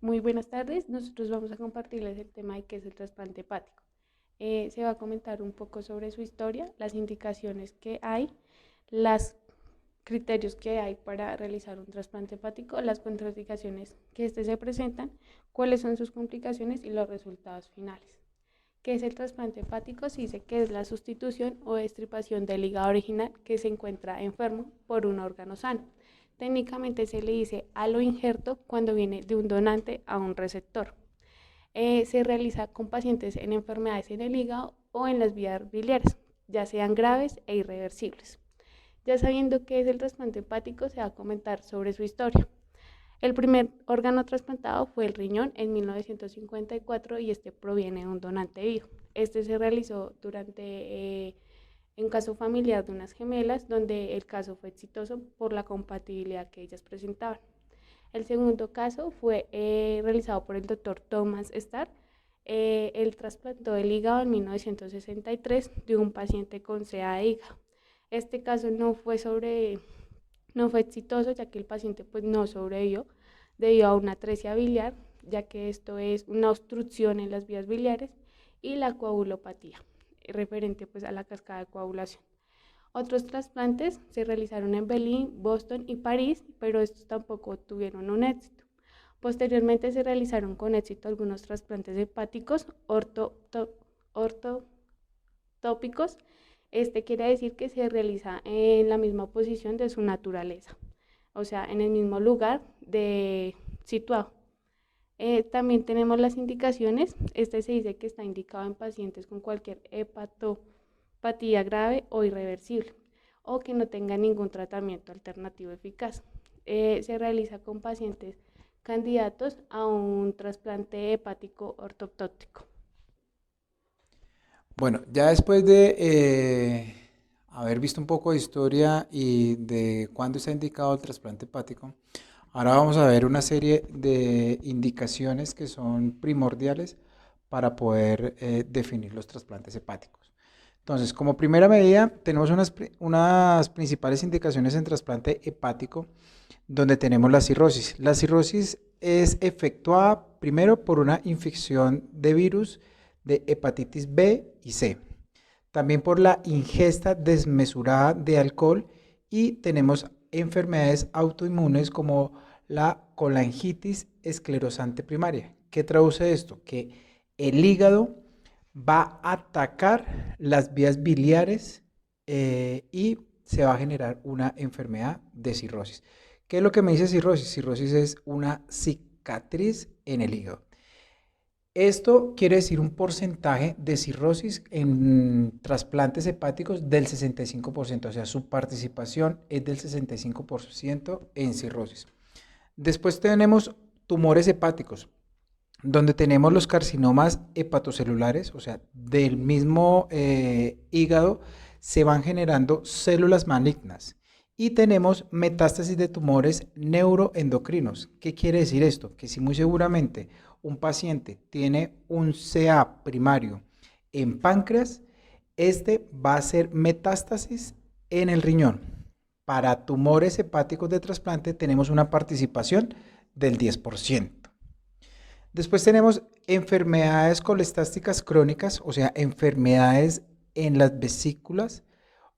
Muy buenas tardes. Nosotros vamos a compartirles el tema de qué es el trasplante hepático. Se va a comentar un poco sobre su historia, las indicaciones que hay, los criterios que hay para realizar un trasplante hepático, las contraindicaciones que se presentan, cuáles son sus complicaciones y los resultados finales. ¿Qué es el trasplante hepático? Se dice que es la sustitución o extirpación del hígado original que se encuentra enfermo por un órgano sano. Técnicamente se le dice halo injerto cuando viene de un donante a un receptor. Se realiza con pacientes en enfermedades en el hígado o en las vías biliares, ya sean graves e irreversibles. Ya sabiendo qué es el trasplante hepático, se va a comentar sobre su historia. El primer órgano trasplantado fue el riñón en 1954 y este proviene de un donante vivo. Este se realizó en caso familiar de unas gemelas, donde el caso fue exitoso por la compatibilidad que ellas presentaban. El segundo caso fue realizado por el doctor Thomas Starr. Él trasplantó el hígado en 1963 de un paciente con CA de hígado. Este caso no fue exitoso, ya que el paciente pues no sobrevivió debido a una atresia biliar, ya que esto es una obstrucción en las vías biliares, y la coagulopatía, referente pues a la cascada de coagulación. Otros trasplantes se realizaron en Berlín, Boston y París, pero estos tampoco tuvieron un éxito. Posteriormente se realizaron con éxito algunos trasplantes hepáticos ortotópicos. Este quiere decir que se realiza en la misma posición de su naturaleza, o sea, en el mismo lugar situado. También tenemos las indicaciones. Este se dice que está indicado en pacientes con cualquier hepatopatía grave o irreversible o que no tenga ningún tratamiento alternativo eficaz. Se realiza con pacientes candidatos a un trasplante hepático ortotópico. Bueno, ya después de haber visto un poco de historia y de cuándo está indicado el trasplante hepático, ahora vamos a ver una serie de indicaciones que son primordiales para poder definir los trasplantes hepáticos. Entonces, como primera medida, tenemos unas principales indicaciones en trasplante hepático, donde tenemos la cirrosis. La cirrosis es efectuada primero por una infección de virus de hepatitis B y C. También por la ingesta desmesurada de alcohol y tenemos enfermedades autoinmunes como la colangitis esclerosante primaria. ¿Qué traduce esto? Que el hígado va a atacar las vías biliares y se va a generar una enfermedad de cirrosis. ¿Qué es lo que me dice cirrosis? Cirrosis es una cicatriz en el hígado. Esto quiere decir un porcentaje de cirrosis en trasplantes hepáticos del 65%, o sea, su participación es del 65% en cirrosis. Después tenemos tumores hepáticos, donde tenemos los carcinomas hepatocelulares, o sea, del mismo hígado se van generando células malignas. Y tenemos metástasis de tumores neuroendocrinos. ¿Qué quiere decir esto? Que si muy seguramente un paciente tiene un CA primario en páncreas, este va a ser metástasis en el riñón. Para tumores hepáticos de trasplante tenemos una participación del 10%. Después tenemos enfermedades colestásticas crónicas, o sea, enfermedades en las vesículas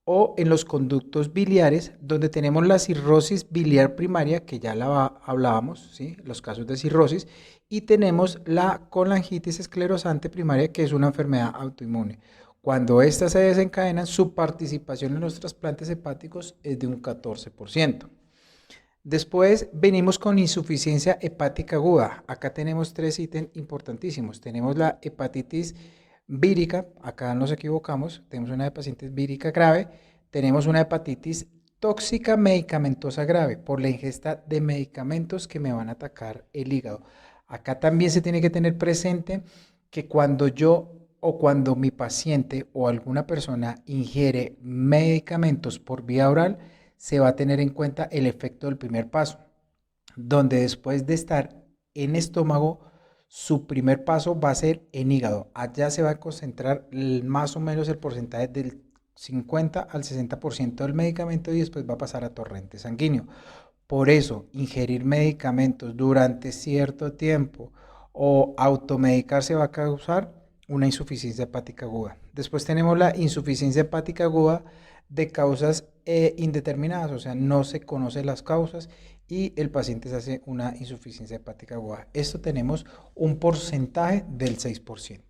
o en los conductos biliares, donde tenemos la cirrosis biliar primaria, que ya la hablábamos, ¿sí? Los casos de cirrosis, y tenemos la colangitis esclerosante primaria, que es una enfermedad autoinmune. Cuando estas se desencadenan, su participación en los trasplantes hepáticos es de un 14%. Después venimos con insuficiencia hepática aguda. Acá tenemos tres ítems importantísimos. Tenemos la hepatitis vírica, acá nos equivocamos, tenemos una hepatitis vírica grave, tenemos una hepatitis tóxica medicamentosa grave por la ingesta de medicamentos que me van a atacar el hígado. Acá también se tiene que tener presente que cuando yo o cuando mi paciente o alguna persona ingiere medicamentos por vía oral, se va a tener en cuenta el efecto del primer paso, donde después de estar en estómago, su primer paso va a ser en hígado. Allá se va a concentrar más o menos el porcentaje del 50 al 60% del medicamento y después va a pasar a torrente sanguíneo. Por eso, ingerir medicamentos durante cierto tiempo o automedicarse va a causar una insuficiencia hepática aguda. Después tenemos la insuficiencia hepática aguda de causas indeterminadas, o sea, no se conocen las causas y el paciente se hace una insuficiencia hepática aguda. Esto tenemos un porcentaje del 6%.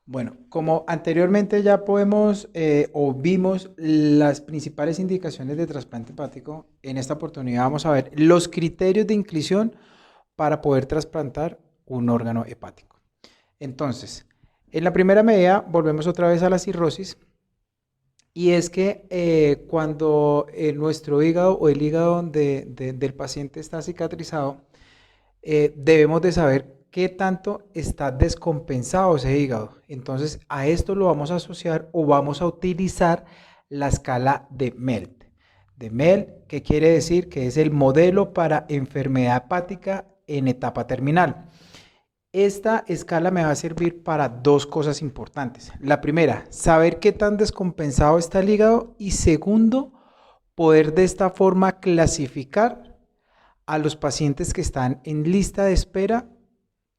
Bueno, como anteriormente ya podemos o vimos las principales indicaciones de trasplante hepático, en esta oportunidad vamos a ver los criterios de inclusión para poder trasplantar un órgano hepático. Entonces, en la primera medida volvemos otra vez a la cirrosis y es que cuando nuestro hígado o el hígado del paciente está cicatrizado, debemos de saber qué tanto está descompensado ese hígado. Entonces, a esto lo vamos a asociar o vamos a utilizar la escala de MELT. De MELT, que quiere decir que es el modelo para enfermedad hepática en etapa terminal. Esta escala me va a servir para dos cosas importantes. La primera, saber qué tan descompensado está el hígado y segundo, poder de esta forma clasificar a los pacientes que están en lista de espera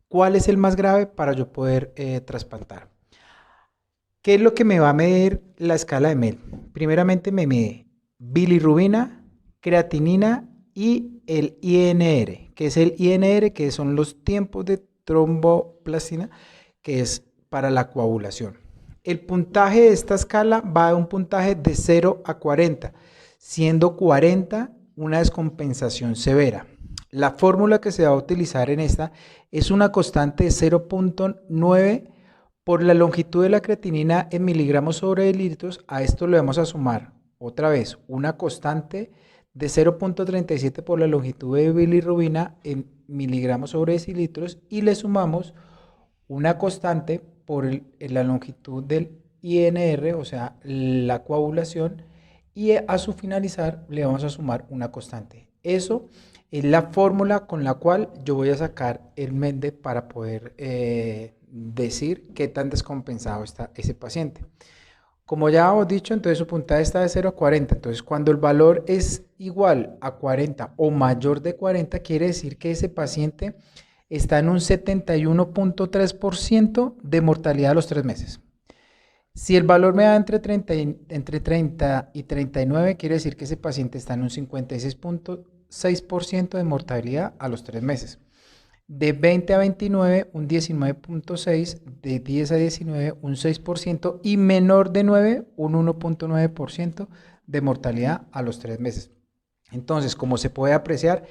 cuál es el más grave para yo poder trasplantar. ¿Qué es lo que me va a medir la escala de MELT? Primeramente me mide bilirrubina, creatinina y el INR, que es el INR, que son los tiempos de tromboplastina, que es para la coagulación. El puntaje de esta escala va de un puntaje de 0 a 40, siendo 40 una descompensación severa. La fórmula que se va a utilizar en esta es una constante de 0.9 por la longitud de la creatinina en miligramos sobre litros. A esto le vamos a sumar otra vez una constante de 0.37 por la longitud de bilirrubina en miligramos sobre decilitros y le sumamos una constante por la longitud del INR, o sea, la coagulación, y a su finalizar le vamos a sumar una constante. Eso es la fórmula con la cual yo voy a sacar el MELT para poder decir qué tan descompensado está ese paciente. Como ya hemos dicho, entonces su puntaje está de 0 a 40. Entonces, cuando el valor es igual a 40 o mayor de 40, quiere decir que ese paciente está en un 71.3% de mortalidad a los 3 meses. Si el valor me da entre 30 y 39, quiere decir que ese paciente está en un 56.6% de mortalidad a los 3 meses. De 20 a 29, un 19.6%, de 10 a 19, un 6% y menor de 9, un 1.9% de mortalidad a los 3 meses. Entonces, como se puede apreciar,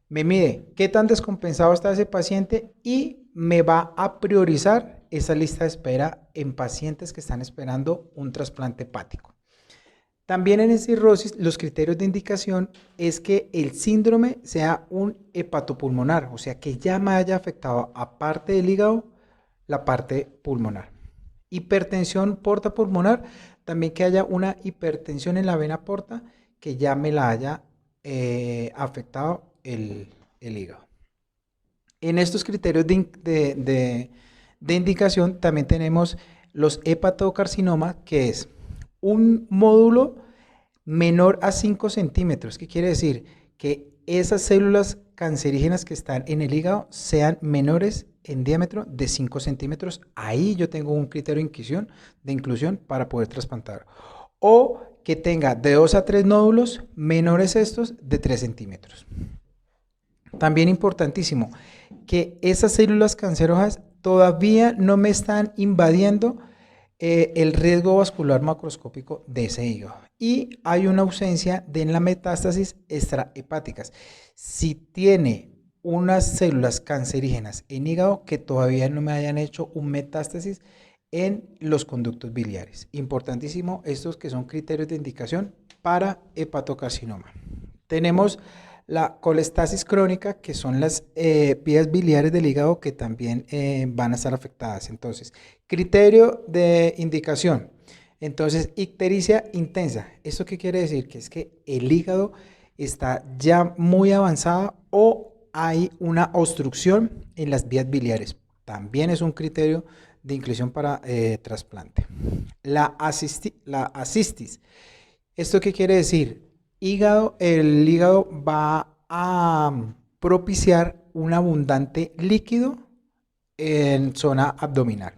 me mide qué tan descompensado está ese paciente y me va a priorizar esa lista de espera en pacientes que están esperando un trasplante hepático. También en cirrosis, los criterios de indicación es que el síndrome sea un hepatopulmonar, o sea, que ya me haya afectado, aparte del hígado, la parte pulmonar. Hipertensión portapulmonar, también que haya una hipertensión en la vena porta que ya me la haya afectado el hígado. En estos criterios de indicación también tenemos los hepatocarcinomas, que es un módulo menor a 5 centímetros. ¿Qué quiere decir? Que esas células cancerígenas que están en el hígado sean menores en diámetro de 5 centímetros. Ahí yo tengo un criterio de inclusión para poder trasplantar. O que tenga de 2 a 3 nódulos menores estos de 3 centímetros. También importantísimo, que esas células cancerosas todavía no me están invadiendo el riesgo vascular macroscópico de ese hígado. Y hay una ausencia de la metástasis extrahepáticas. Si tiene unas células cancerígenas en hígado que todavía no me hayan hecho un metástasis en los conductos biliares. Importantísimo estos que son criterios de indicación para hepatocarcinoma. Tenemos la colestasis crónica, que son las vías biliares del hígado que también van a estar afectadas. Entonces, criterio de indicación. Entonces, ictericia intensa. ¿Esto qué quiere decir? Que es que el hígado está ya muy avanzada o hay una obstrucción en las vías biliares. También es un criterio de inclusión para trasplante. La asistis. ¿Esto qué quiere decir? El hígado va a propiciar un abundante líquido en zona abdominal.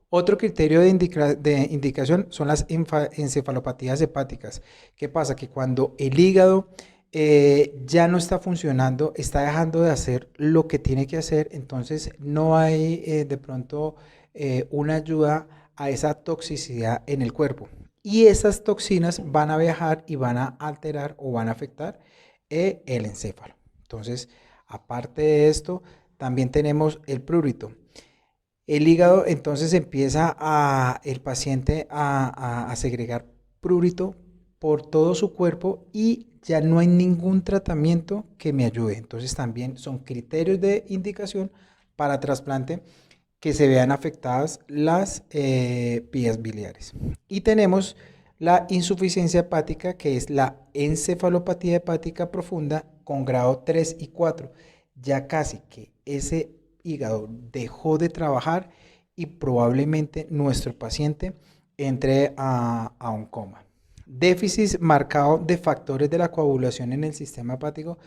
Otro criterio de indicación son las encefalopatías hepáticas. ¿Qué pasa? Que cuando el hígado ya no está funcionando, está dejando de hacer lo que tiene que hacer, entonces no hay de pronto una ayuda a esa toxicidad en el cuerpo. Y esas toxinas van a viajar y van a alterar o van a afectar el encéfalo. Entonces, aparte de esto, también tenemos el prurito. El hígado entonces empieza el paciente a segregar prurito por todo su cuerpo y ya no hay ningún tratamiento que me ayude. Entonces también son criterios de indicación para trasplante que se vean afectadas las vías biliares. Y tenemos la insuficiencia hepática, que es la encefalopatía hepática profunda con grado 3 y 4. Ya casi que ese hígado dejó de trabajar y probablemente nuestro paciente entre a un coma. Déficit marcado de factores de la coagulación en el sistema hepático.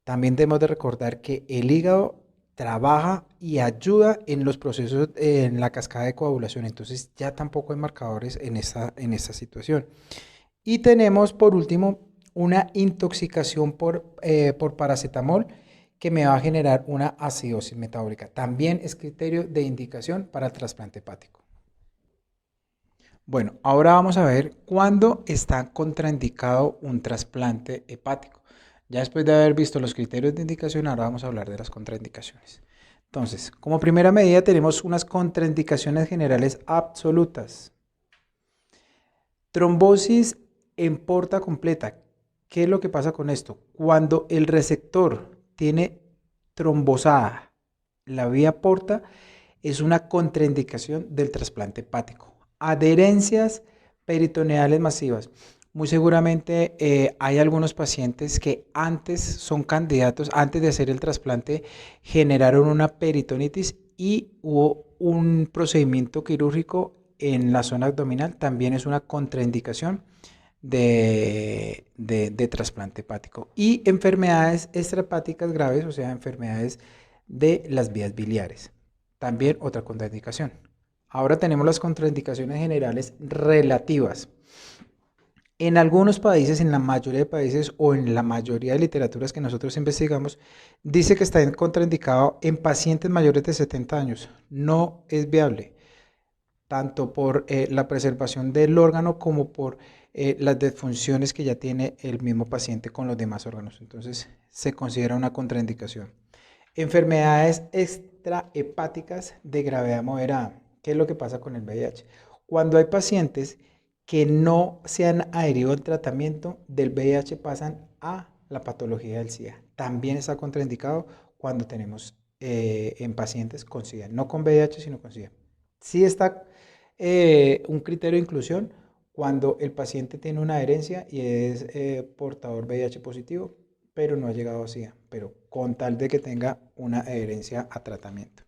También debemos de recordar que el hígado trabaja y ayuda en los procesos, en la cascada de coagulación. Entonces ya tampoco hay marcadores en esta situación. Y tenemos por último una intoxicación por paracetamol que me va a generar una acidosis metabólica. También es criterio de indicación para el trasplante hepático. Bueno, ahora vamos a ver cuándo está contraindicado un trasplante hepático. Ya después de haber visto los criterios de indicación, ahora vamos a hablar de las contraindicaciones. Entonces, como primera medida tenemos unas contraindicaciones generales absolutas. Trombosis en porta completa. ¿Qué es lo que pasa con esto? Cuando el receptor tiene trombosada la vía porta, es una contraindicación del trasplante hepático. Adherencias peritoneales masivas. Muy seguramente hay algunos pacientes que antes son candidatos, antes de hacer el trasplante, generaron una peritonitis y hubo un procedimiento quirúrgico en la zona abdominal. También es una contraindicación de trasplante hepático. Y enfermedades extrahepáticas graves, o sea, enfermedades de las vías biliares. También otra contraindicación. Ahora tenemos las contraindicaciones generales relativas. En algunos países, en la mayoría de países o en la mayoría de literaturas que nosotros investigamos, dice que está contraindicado en pacientes mayores de 70 años. No es viable, tanto por la preservación del órgano como por las disfunciones que ya tiene el mismo paciente con los demás órganos. Entonces, se considera una contraindicación. Enfermedades extrahepáticas de gravedad moderada. ¿Qué es lo que pasa con el VIH? Cuando hay pacientes que no se han adherido al tratamiento del VIH, pasan a la patología del SIDA. También está contraindicado cuando tenemos en pacientes con SIDA, no con VIH, sino con SIDA. Sí está un criterio de inclusión cuando el paciente tiene una adherencia y es portador VIH positivo, pero no ha llegado a SIDA, pero con tal de que tenga una adherencia a tratamiento.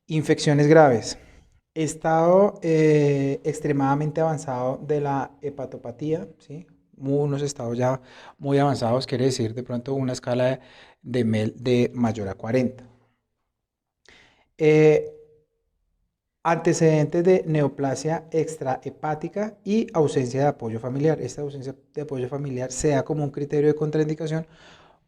Infecciones graves. Estado extremadamente avanzado de la hepatopatía, ¿sí? Unos estados ya muy avanzados, quiere decir de pronto una escala de MEL de mayor a 40. Antecedentes de neoplasia extrahepática y ausencia de apoyo familiar. Esta ausencia de apoyo familiar se da como un criterio de contraindicación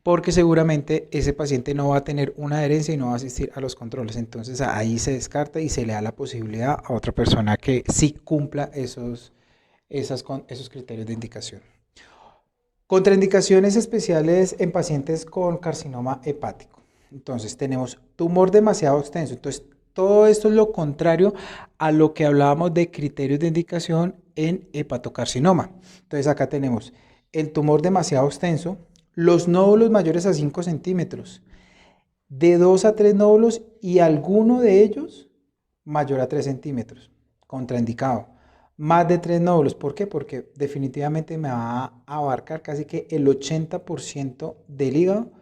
porque seguramente ese paciente no va a tener una adherencia y no va a asistir a los controles. Entonces ahí se descarta y se le da la posibilidad a otra persona que sí cumpla esos criterios de indicación. Contraindicaciones especiales en pacientes con carcinoma hepático. Entonces tenemos tumor demasiado extenso. Entonces todo esto es lo contrario a lo que hablábamos de criterios de indicación en hepatocarcinoma. Entonces acá tenemos el tumor demasiado extenso, los nódulos mayores a 5 centímetros, de 2 a 3 nódulos y alguno de ellos mayor a 3 centímetros, contraindicado. Más de 3 nódulos, ¿por qué? Porque definitivamente me va a abarcar casi que el 80% del hígado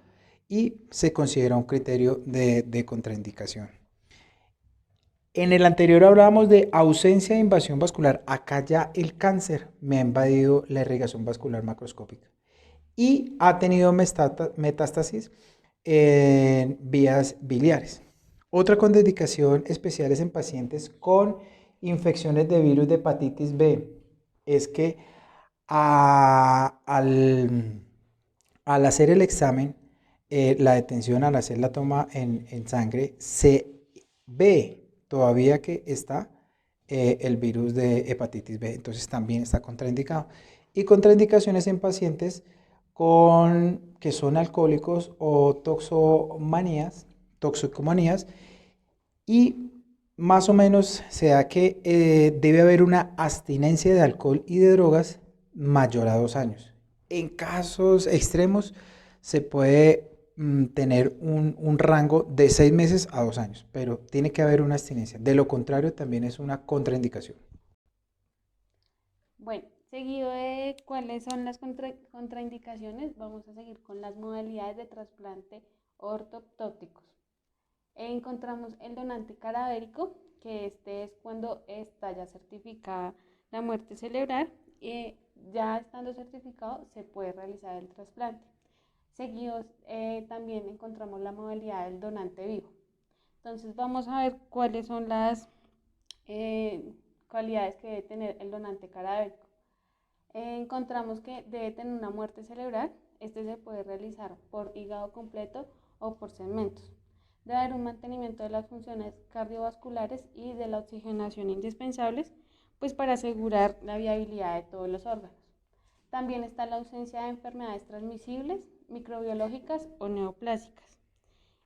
y se considera un criterio de contraindicación. En el anterior hablábamos de ausencia de invasión vascular. Acá ya el cáncer me ha invadido la irrigación vascular macroscópica y ha tenido metástasis en vías biliares. Otra contraindicación especial es en pacientes con infecciones de virus de hepatitis B. Es que al hacer el examen, la detención, al hacer la toma en sangre, se ve todavía que está el virus de hepatitis B. Entonces también está contraindicado. Y contraindicaciones en pacientes que son alcohólicos o toxicomanías, y más o menos se da que debe haber una abstinencia de alcohol y de drogas mayor a 2 años. En casos extremos se puede tener un rango de 6 meses a 2 años, pero tiene que haber una abstinencia. De lo contrario, también es una contraindicación. Bueno, seguido de cuáles son las contraindicaciones, vamos a seguir con las modalidades de trasplante ortoptóticos. Encontramos el donante cadavérico, que este es cuando está ya certificada la muerte cerebral y ya estando certificado se puede realizar el trasplante. Seguidos también encontramos la modalidad del donante vivo. Entonces vamos a ver cuáles son las cualidades que debe tener el donante cadavérico. Encontramos que debe tener una muerte cerebral. Este se puede realizar por hígado completo o por segmentos. Debe haber un mantenimiento de las funciones cardiovasculares y de la oxigenación indispensables, pues para asegurar la viabilidad de todos los órganos. También está la ausencia de enfermedades transmisibles, microbiológicas o neoplásicas.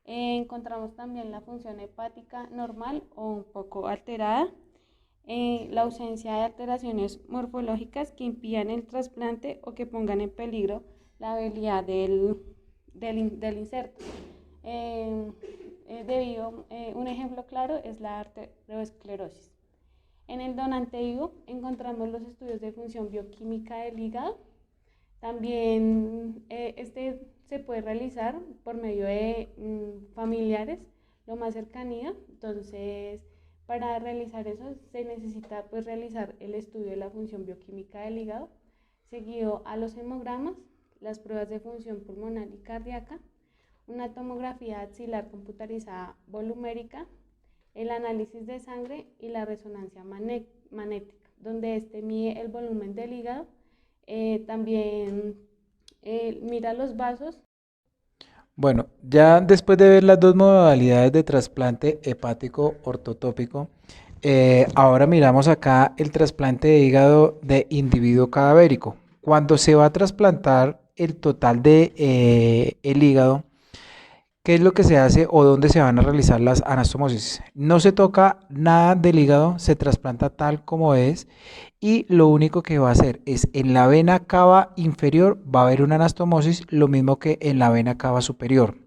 Encontramos también la función hepática normal o un poco alterada, la ausencia de alteraciones morfológicas que impidan el trasplante o que pongan en peligro la viabilidad del inserto. Un ejemplo claro es la arteriosclerosis. En el donante vivo encontramos los estudios de función bioquímica del hígado. También este se puede realizar por medio de familiares, lo más cercanía. Entonces, para realizar eso se necesita pues realizar el estudio de la función bioquímica del hígado, seguido a los hemogramas, las pruebas de función pulmonar y cardíaca, una tomografía axilar computarizada volumérica, el análisis de sangre y la resonancia magnética, donde este mide el volumen del hígado, también mira los vasos. Bueno, ya después de ver las dos modalidades de trasplante hepático ortotópico, ahora miramos acá el trasplante de hígado de individuo cadavérico. Cuando se va a trasplantar el total de el hígado, ¿qué es lo que se hace o dónde se van a realizar las anastomosis? No se toca nada del hígado, se trasplanta tal como es, y lo único que va a hacer es en la vena cava inferior va a haber una anastomosis, lo mismo que en la vena cava superior.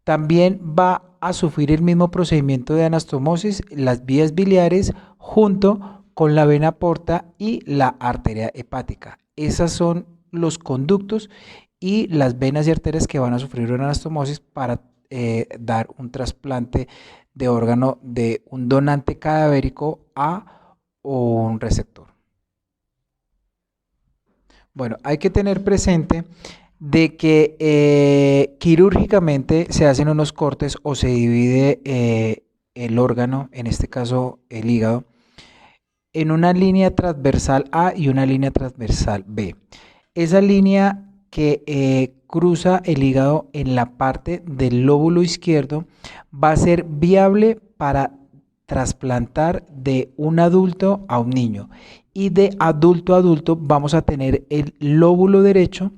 También va a sufrir el mismo procedimiento de anastomosis las vías biliares junto con la vena porta y la arteria hepática. Esos son los conductos y las venas y arterias que van a sufrir una anastomosis para dar un trasplante de órgano de un donante cadavérico a un receptor. Bueno, hay que tener presente de que quirúrgicamente se hacen unos cortes o se divide el órgano, en este caso el hígado, en una línea transversal A y una línea transversal B. Esa línea que cruza el hígado en la parte del lóbulo izquierdo va a ser viable para trasplantar de un adulto a un niño, y de adulto a adulto vamos a tener el lóbulo derecho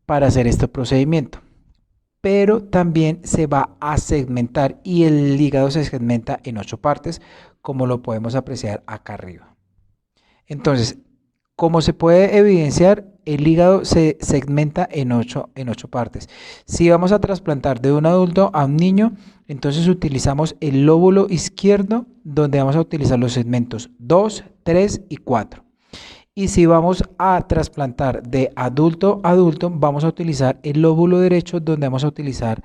para hacer este procedimiento, pero también se va a segmentar y el hígado se segmenta en 8 partes, como lo podemos apreciar acá arriba. Entonces, como se puede evidenciar, el hígado se segmenta en 8 partes. Si vamos a trasplantar de un adulto a un niño, entonces utilizamos el lóbulo izquierdo, donde vamos a utilizar los segmentos 2, 3 y 4. Y si vamos a trasplantar de adulto a adulto, vamos a utilizar el lóbulo derecho, donde vamos a utilizar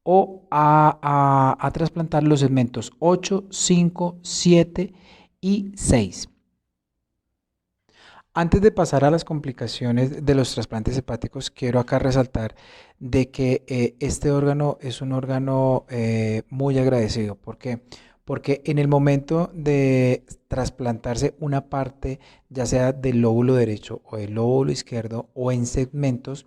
o a trasplantar los segmentos 8, 5, 7 y 6. Antes de pasar a las complicaciones de los trasplantes hepáticos, quiero acá resaltar de que este órgano es un órgano muy agradecido. ¿Por qué? Porque en el momento de trasplantarse una parte, ya sea del lóbulo derecho o del lóbulo izquierdo o en segmentos,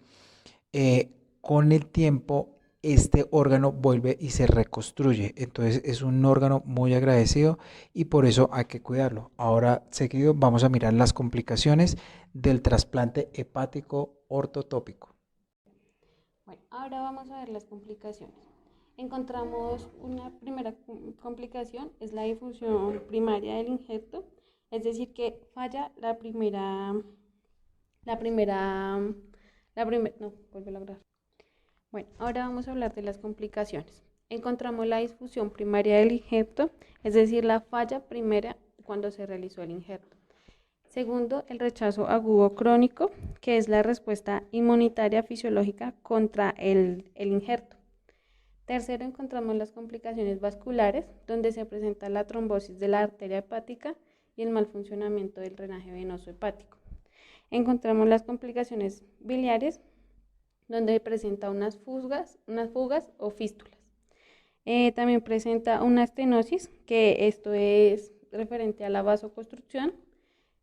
eh, con el tiempo este órgano vuelve y se reconstruye. Entonces es un órgano muy agradecido y por eso hay que cuidarlo. Ahora seguido vamos a mirar las complicaciones del trasplante hepático ortotópico. Bueno, ahora vamos a ver las complicaciones. Encontramos una primera complicación, es la difusión primaria del injerto, es decir, que falla la primera, no, vuelve a lograr. Bueno, ahora vamos a hablar de las complicaciones. Encontramos la disfunción primaria del injerto, es decir, la falla primera cuando se realizó el injerto. Segundo, el rechazo agudo crónico, que es la respuesta inmunitaria fisiológica contra el injerto. Tercero, encontramos las complicaciones vasculares, donde se presenta la trombosis de la arteria hepática y el mal funcionamiento del drenaje venoso hepático. Encontramos las complicaciones biliares, donde presenta unas fugas o fístulas. También presenta una estenosis, que esto es referente a la vasoconstrucción.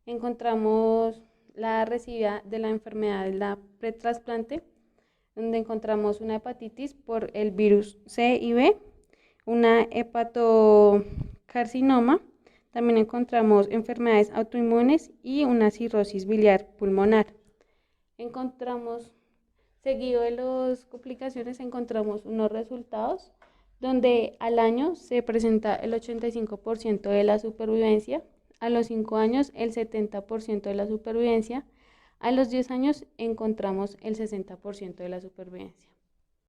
Encontramos la recibida de la enfermedad de la pretrasplante, donde encontramos una hepatitis por el virus C y B, una hepatocarcinoma, también encontramos enfermedades autoinmunes y una cirrosis biliar pulmonar. Encontramos, seguido de las complicaciones, encontramos unos resultados donde al año se presenta el 85% de la supervivencia, a los 5 años el 70% de la supervivencia, a los 10 años encontramos el 60% de la supervivencia.